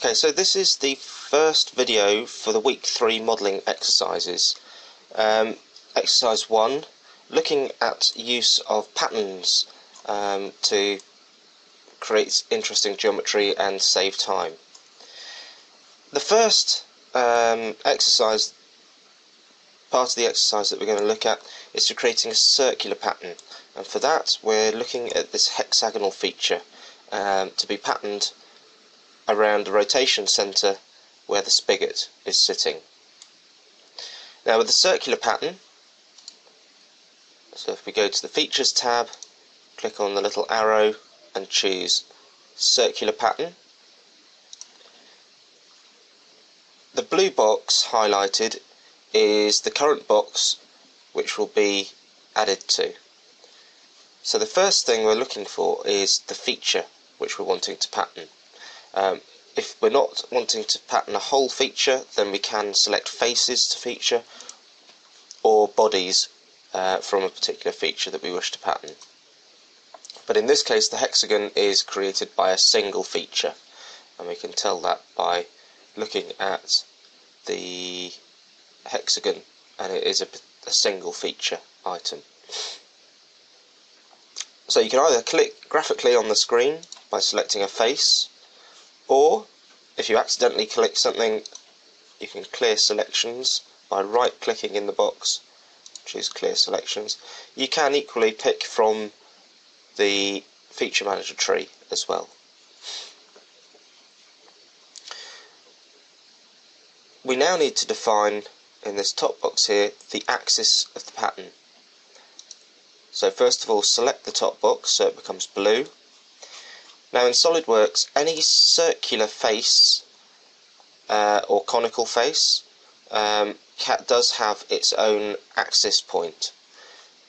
Okay, so this is the first video for the week 3 modelling exercises. Exercise 1, looking at use of patterns to create interesting geometry and save time. The first exercise, part of the exercise that we're going to look at, is to creating a circular pattern, and for that we're looking at this hexagonal feature to be patterned around the rotation centre where the spigot is sitting. Now with the circular pattern, so if we go to the Features tab, click on the little arrow and choose Circular Pattern, the blue box highlighted is the current box which will be added to. So the first thing we're looking for is the feature which we're wanting to pattern. If we're not wanting to pattern a whole feature, then we can select faces to feature or bodies from a particular feature that we wish to pattern. But in this case the hexagon is created by a single feature, and we can tell that by looking at the hexagon, and it is a single feature item. So you can either click graphically on the screen by selecting a face, or if you accidentally click something, you can clear selections by right clicking in the box, choose clear selections. You can equally pick from the feature manager tree as well. We now need to define in this top box here the axis of the pattern. So first of all, select the top box so it becomes blue. Now in SolidWorks, any circular face or conical face does have its own axis point.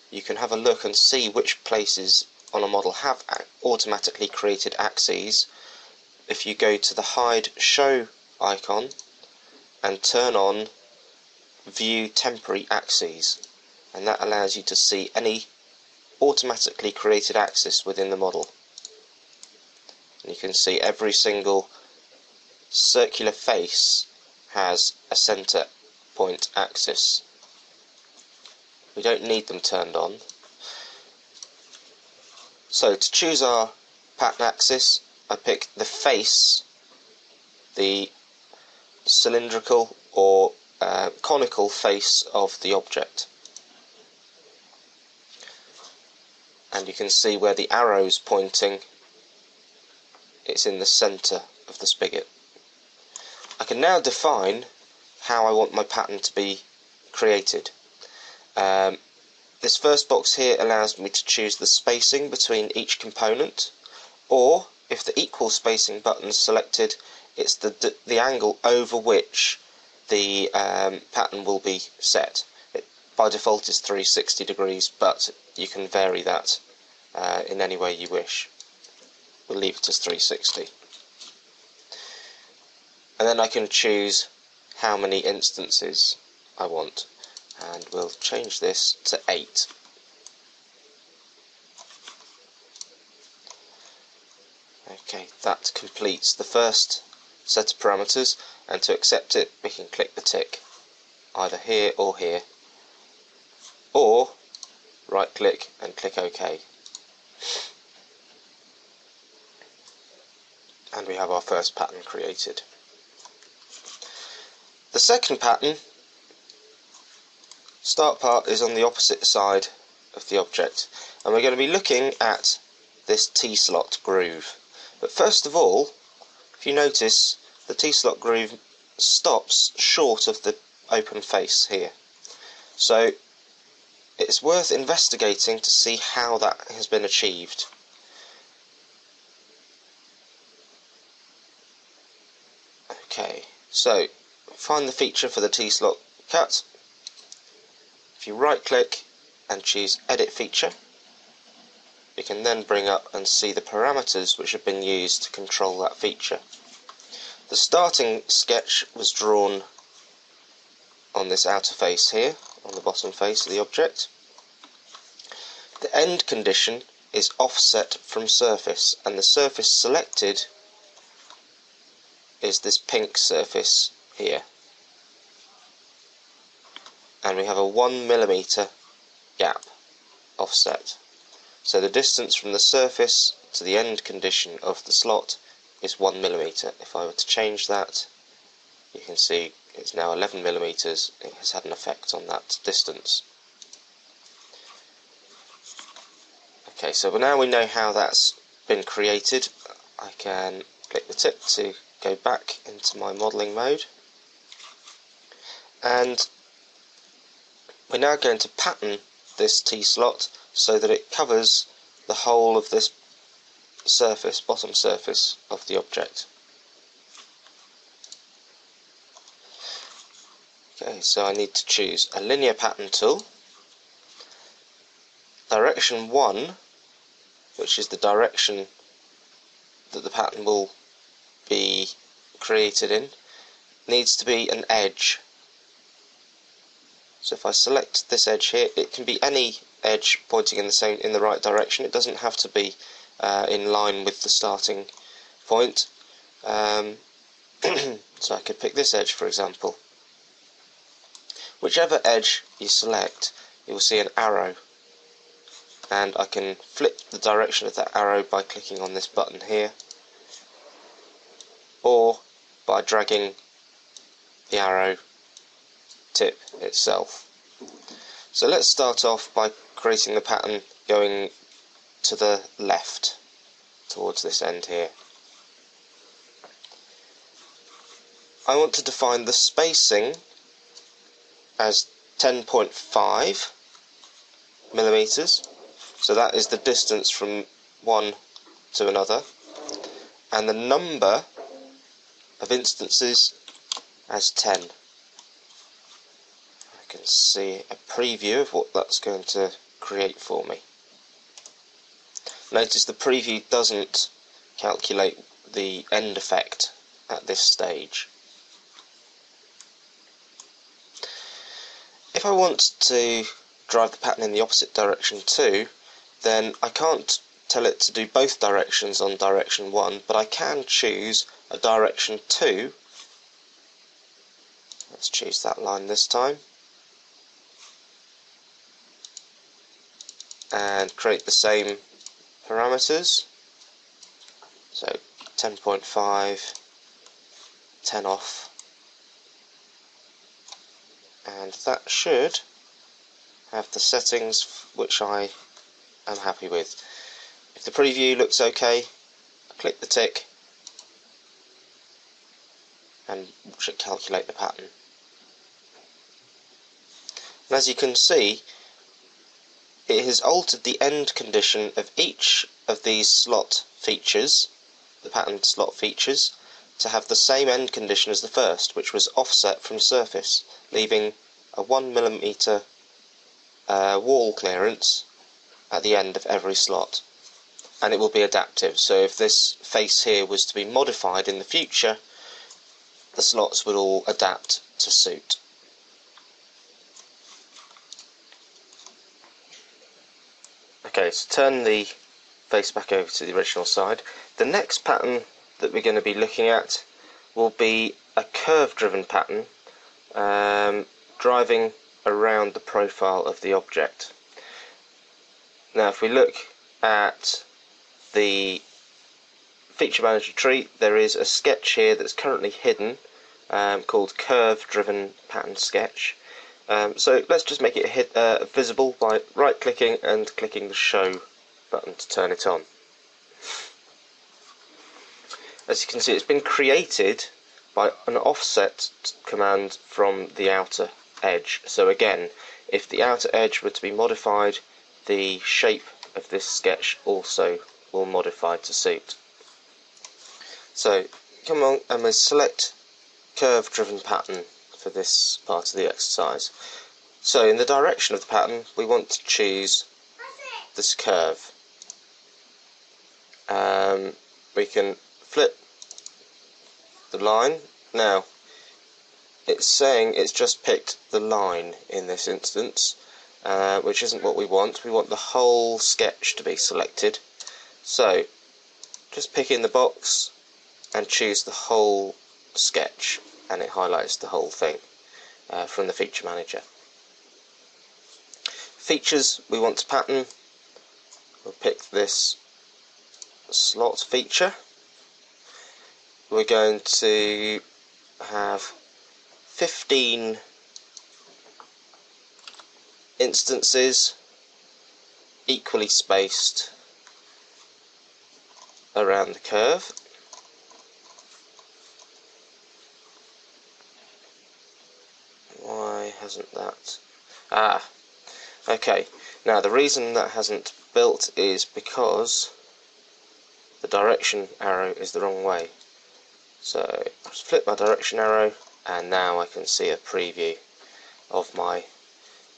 You can have a look and see which places on a model have automatically created axes if you go to the Hide Show icon and turn on View Temporary Axes, and that allows you to see any automatically created axis within the model. And you can see every single circular face has a centre point axis. We don't need them turned on. So to choose our pattern axis, I pick the face, the cylindrical or conical face of the object. And you can see where the arrow's pointing, it's in the centre of the spigot. I can now define how I want my pattern to be created. This first box here allows me to choose the spacing between each component, or if the equal spacing button is selected, it's the angle over which the pattern will be set. By default is 360 degrees, but you can vary that in any way you wish. We'll leave it as 360. And then I can choose how many instances I want, and we'll change this to 8. Okay, that completes the first set of parameters, and to accept it we can click the tick, either here or here, or right click and click OK. And we have our first pattern created. The second pattern, start part, is on the opposite side of the object, and we're going to be looking at this T-slot groove. But first of all, if you notice, the T-slot groove stops short of the open face here. So it's worth investigating to see how that has been achieved. Okay, so find the feature for the T-slot cut. If you right click and choose Edit Feature, we can then bring up and see the parameters which have been used to control that feature. The starting sketch was drawn on this outer face here, on the bottom face of the object. The end condition is offset from surface, and the surface selected is this pink surface here, and we have a 1mm gap offset. So the distance from the surface to the end condition of the slot is 1mm. If I were to change that, you can see it's now 11mm. It has had an effect on that distance. Okay, so now we know how that's been created. I can click the tip to go back into my modelling mode, and we're now going to pattern this T-slot so that it covers the whole of this surface, bottom surface of the object. Okay, so I need to choose a linear pattern tool, direction 1, which is the direction that the pattern will be created in, needs to be an edge. So if I select this edge here, it can be any edge pointing in the right direction. It doesn't have to be in line with the starting point. So I could pick this edge, for example. Whichever edge you select, you will see an arrow, and I can flip the direction of that arrow by clicking on this button here, or by dragging the arrow tip itself. So let's start off by creating the pattern going to the left towards this end here. I want to define the spacing as 10.5 millimeters, so that is the distance from one to another, and the number of instances as 10. I can see a preview of what that's going to create for me. Notice the preview doesn't calculate the end effect at this stage. If I want to drive the pattern in the opposite direction too, then I can't tell it to do both directions on direction 1, but I can choose a direction 2. Let's choose that line this time, and create the same parameters. So 10.5, 10 off, and that should have the settings which I am happy with. If the preview looks okay, click the tick and watch it calculate the pattern. And as you can see, it has altered the end condition of each of these slot features, the pattern slot features, to have the same end condition as the first, which was offset from surface, leaving a 1mm wall clearance at the end of every slot. And it will be adaptive, so if this face here was to be modified in the future, the slots would all adapt to suit. Okay, so turn the face back over to the original side. The next pattern that we're going to be looking at will be a curve-driven pattern, driving around the profile of the object. Now, if we look at the feature manager tree, there is a sketch here that's currently hidden, called curve-driven pattern sketch. So let's just make it visible by right-clicking and clicking the show button to turn it on. As you can see, it's been created by an offset command from the outer edge. So again, if the outer edge were to be modified, the shape of this sketch also will modify to suit. So come on and we select curve driven pattern for this part of the exercise. So in the direction of the pattern we want to choose this curve. We can flip the line. Now it's saying it's just picked the line in this instance, which isn't what we want. We want the whole sketch to be selected. So just pick in the box and choose the whole sketch, and it highlights the whole thing from the feature manager. Features we want to pattern, we'll pick this slot feature. We're going to have 15 instances equally spaced around the curve. Why hasn't that? Okay, now the reason that hasn't built is because the direction arrow is the wrong way. So I'll just flip my direction arrow, and now I can see a preview of my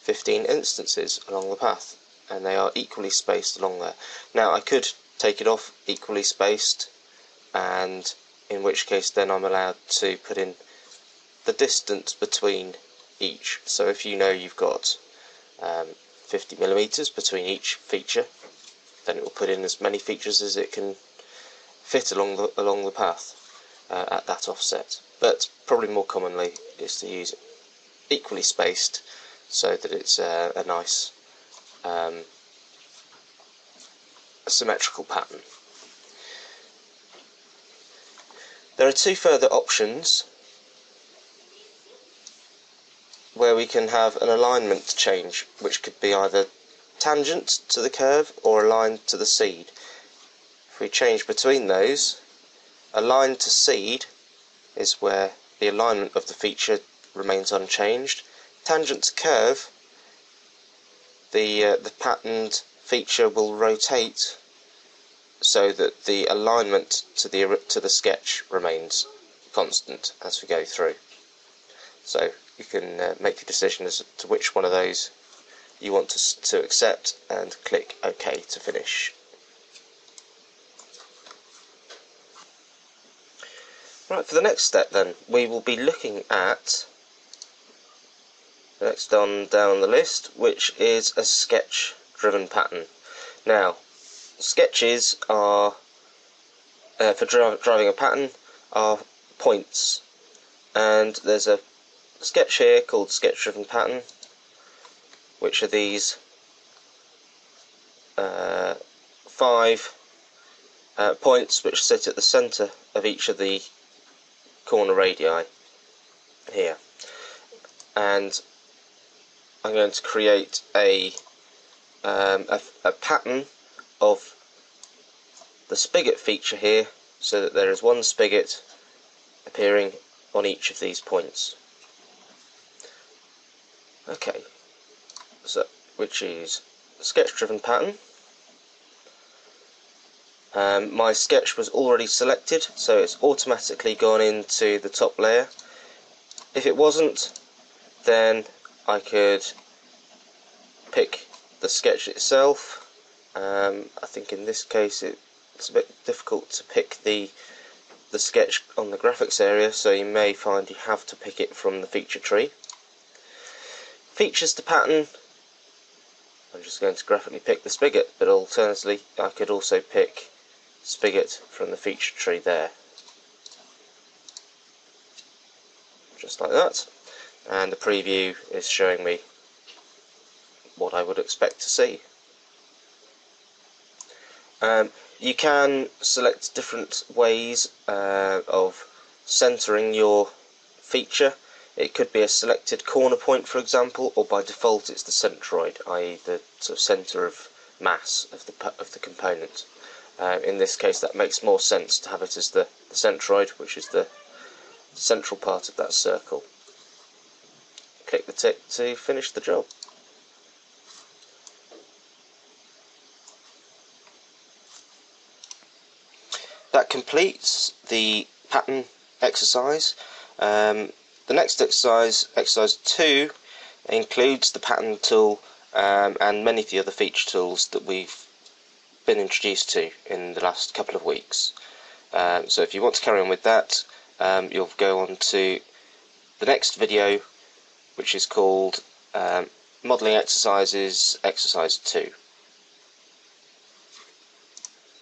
15 instances along the path, and they are equally spaced along there. Now I could take it off equally spaced, and in which case then I'm allowed to put in the distance between each. So if you know you've got 50mm between each feature, then it will put in as many features as it can fit along the path at that offset. But probably more commonly is to use it equally spaced so that it's a nice symmetrical pattern. There are two further options where we can have an alignment change, which could be either tangent to the curve or aligned to the seed. If we change between those, aligned to seed is where the alignment of the feature remains unchanged. Tangent to curve, the patterned feature will rotate so that the alignment to the sketch remains constant as we go through. So you can make your decision as to which one of those you want to accept, and click OK to finish. Right, for the next step then, we will be looking at the next down the list, which is a sketch driven pattern. Now, sketches are, for driving a pattern, are points, and there's a sketch here called sketch driven pattern, which are these 5 points which sit at the centre of each of the corner radii here. And I'm going to create a pattern of the spigot feature here, so that there is one spigot appearing on each of these points. Okay, so which is sketch driven pattern. My sketch was already selected, so it's automatically gone into the top layer. If it wasn't, then I could pick the sketch itself. I think in this case it's a bit difficult to pick the sketch on the graphics area, so you may find you have to pick it from the feature tree. Features to pattern, I'm just going to graphically pick the spigot, but alternatively I could also pick spigot from the feature tree there, just like that, and the preview is showing me what I would expect to see. You can select different ways of centering your feature. It could be a selected corner point, for example, or by default it's the centroid, i.e. the sort of centre of mass of the component. In this case that makes more sense to have it as the centroid, which is the central part of that circle. Click the tick to finish the job. That completes the pattern exercise. The next exercise, exercise 2, includes the pattern tool and many of the other feature tools that we've been introduced to in the last couple of weeks. So if you want to carry on with that, you'll go on to the next video, which is called Modelling Exercises, Exercise 2.